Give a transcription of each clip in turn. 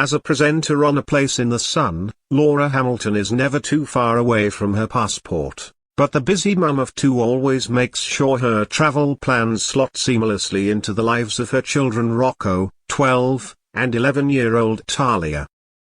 As a presenter on A Place in the Sun, Laura Hamilton is never too far away from her passport, but the busy mum of two always makes sure her travel plans slot seamlessly into the lives of her children Rocco, 12, and 11-year-old Tahlia.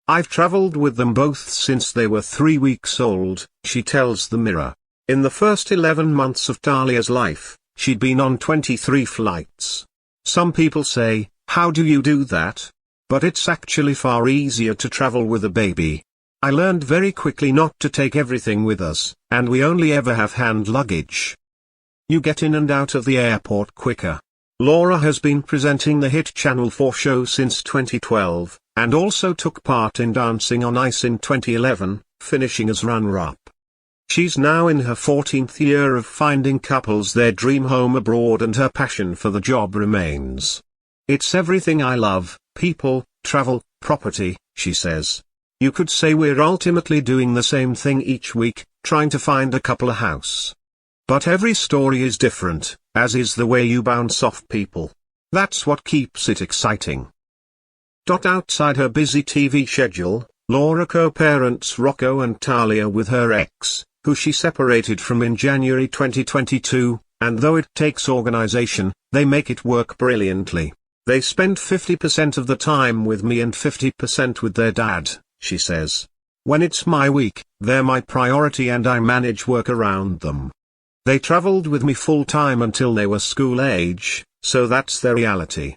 I've traveled with them both since they were 3 weeks old, she tells the Mirror. In the first 11 months of Tahlia's life, she'd been on 23 flights. Some people say, "How do you do that?" But it's actually far easier to travel with a baby. I learned very quickly not to take everything with us, and we only ever have hand luggage. You get in and out of the airport quicker. Laura has been presenting the hit Channel 4 show since 2012, and also took part in Dancing on Ice in 2011, finishing as runner-up. She's now in her 14th year of finding couples their dream home abroad, and her passion for the job remains. "It's everything I love, people, travel, property," she says. "You could say we're ultimately doing the same thing each week, trying to find a couple a house. But every story is different, as is the way you bounce off people. That's what keeps it exciting." Outside her busy TV schedule, Laura co-parents Rocco and Tahlia with her ex, who she separated from in January 2022, and though it takes organization, they make it work brilliantly. "They spend 50% of the time with me and 50% with their dad," she says. "When it's my week, they're my priority and I manage work around them. They traveled with me full-time until they were school age, so that's their reality."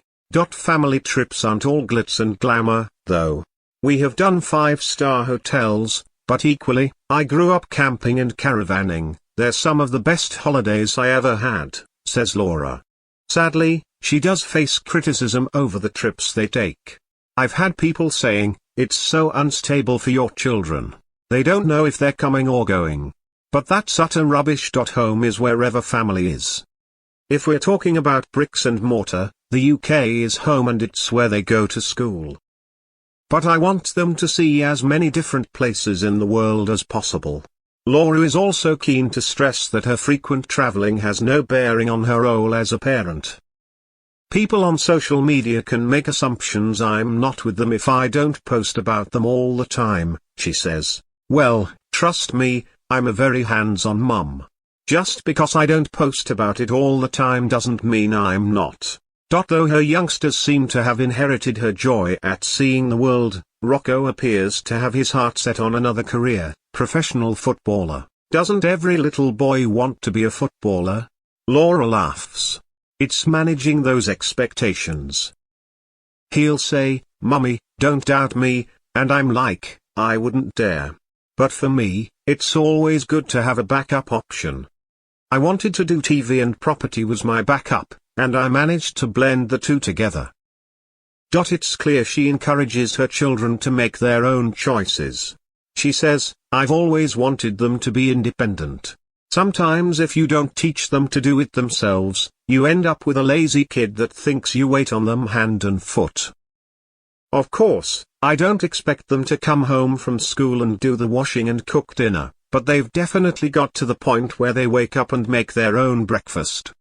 Family trips aren't all glitz and glamour, though. "We have done 5-star hotels, but equally, I grew up camping and caravanning. They're some of the best holidays I ever had," says Laura. Sadly, she does face criticism over the trips they take. "I've had people saying, 'It's so unstable for your children. They don't know if they're coming or going.' But that's utter rubbish. Home is wherever family is. If we're talking about bricks and mortar, the UK is home and it's where they go to school. But I want them to see as many different places in the world as possible." Laura is also keen to stress that her frequent traveling has no bearing on her role as a parent. "People on social media can make assumptions I'm not with them if I don't post about them all the time," she says. "Well, trust me, I'm a very hands-on mum. Just because I don't post about it all the time doesn't mean I'm not." Though her youngsters seem to have inherited her joy at seeing the world, Rocco appears to have his heart set on another career, professional footballer. "Doesn't every little boy want to be a footballer?" Laura laughs. "It's managing those expectations. He'll say, 'Mummy, don't doubt me,' and I'm like, 'I wouldn't dare.' But for me, it's always good to have a backup option. I wanted to do TV and property was my backup, and I managed to blend the two together." It's clear she encourages her children to make their own choices. She says, "I've always wanted them to be independent. Sometimes if you don't teach them to do it themselves, you end up with a lazy kid that thinks you wait on them hand and foot. Of course, I don't expect them to come home from school and do the washing and cook dinner, but they've definitely got to the point where they wake up and make their own breakfast."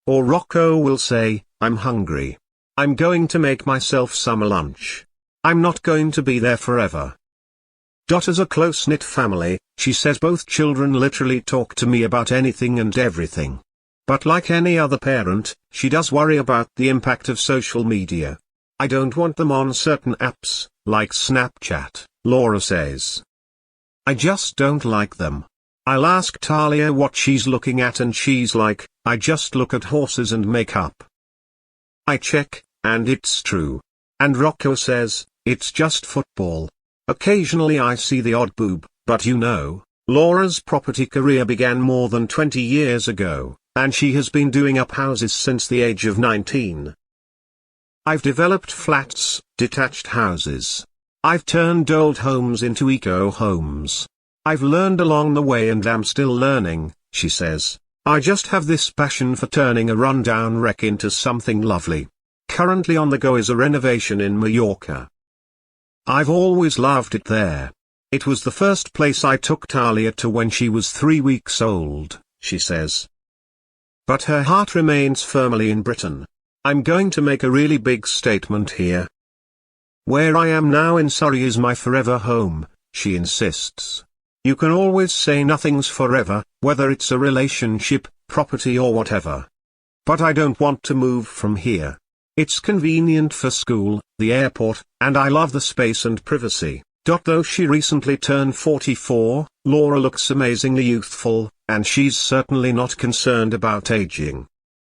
Or Rocco will say, "I'm hungry. I'm going to make myself summer lunch. I'm not going to be there forever." As a close-knit family, she says both children literally talk to me about anything and everything. But like any other parent, she does worry about the impact of social media. "I don't want them on certain apps, like Snapchat," Laura says. "I just don't like them. I'll ask Tahlia what she's looking at and she's like, 'I just look at horses and makeup.' I check, and it's true. And Rocco says, 'It's just football. Occasionally I see the odd boob, but you know, Laura's property career began more than 20 years ago, and she has been doing up houses since the age of 19. I've developed flats, detached houses. I've turned old homes into eco-homes. I've learned along the way and am still learning," she says. "I just have this passion for turning a rundown wreck into something lovely. Currently on the go is a renovation in Mallorca. I've always loved it there. It was the first place I took Tahlia to when she was 3 weeks old," she says. But her heart remains firmly in Britain. "I'm going to make a really big statement here. Where I am now in Surrey is my forever home, she insists. You can always say nothing's forever, whether it's a relationship, property or whatever. But I don't want to move from here. It's convenient for school, the airport, and I love the space and privacy. Though she recently turned 44, Laura looks amazingly youthful, and she's certainly not concerned about aging.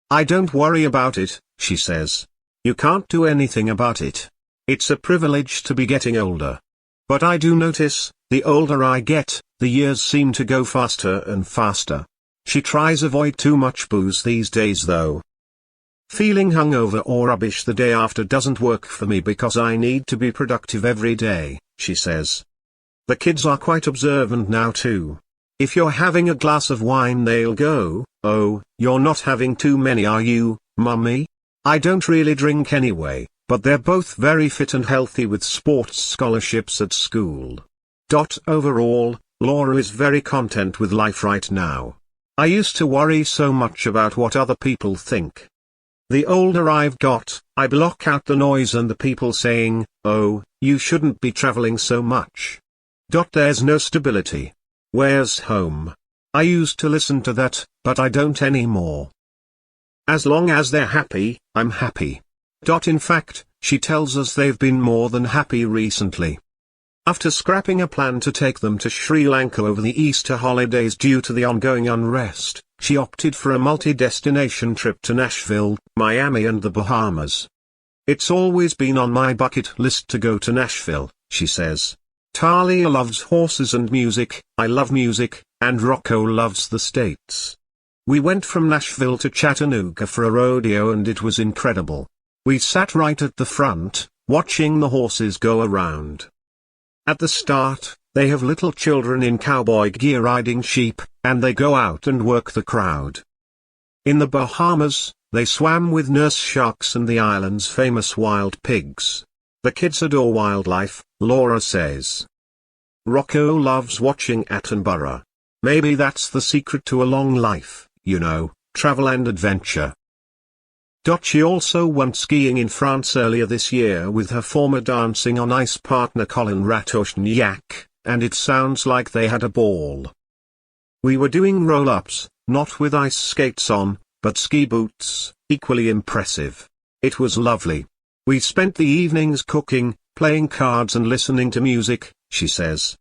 I don't worry about it, she says. You can't do anything about it. It's a privilege to be getting older. But I do notice, the older I get, the years seem to go faster and faster. She tries avoid too much booze these days though. Feeling hungover or rubbish the day after doesn't work for me because I need to be productive every day, she says. The kids are quite observant now too. If you're having a glass of wine they'll go, "Oh, you're not having too many are you, mummy?" I don't really drink anyway, but they're both very fit and healthy with sports scholarships at school. Overall, Laura is very content with life right now. I used to worry so much about what other people think. The older I've got, I block out the noise and the people saying, "Oh, you shouldn't be traveling so much. There's no stability. Where's home?" I used to listen to that, but I don't anymore. As long as they're happy, I'm happy. In fact, she tells us they've been more than happy recently. After scrapping a plan to take them to Sri Lanka over the Easter holidays due to the ongoing unrest, she opted for a multi-destination trip to Nashville, Miami and the Bahamas. It's always been on my bucket list to go to Nashville, she says. Tahlia loves horses and music, I love music, and Rocco loves the States. We went from Nashville to Chattanooga for a rodeo and it was incredible. We sat right at the front, watching the horses go around. At the start, they have little children in cowboy gear riding sheep, and they go out and work the crowd. In the Bahamas, they swam with nurse sharks and the island's famous wild pigs. The kids adore wildlife, Laura says. Rocco loves watching Attenborough. Maybe that's the secret to a long life, travel and adventure. She also went skiing in France earlier this year with her former Dancing on Ice partner Colin Ratoshniak, and it sounds like they had a ball. We were doing roll-ups, not with ice skates on, but ski boots, equally impressive. It was lovely. We spent the evenings cooking, playing cards and listening to music, she says.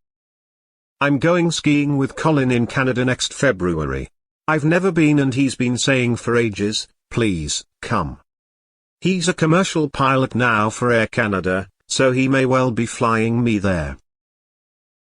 I'm going skiing with Colin in Canada next February. I've never been and he's been saying for ages, "Please, come." He's a commercial pilot now for Air Canada, so he may well be flying me there.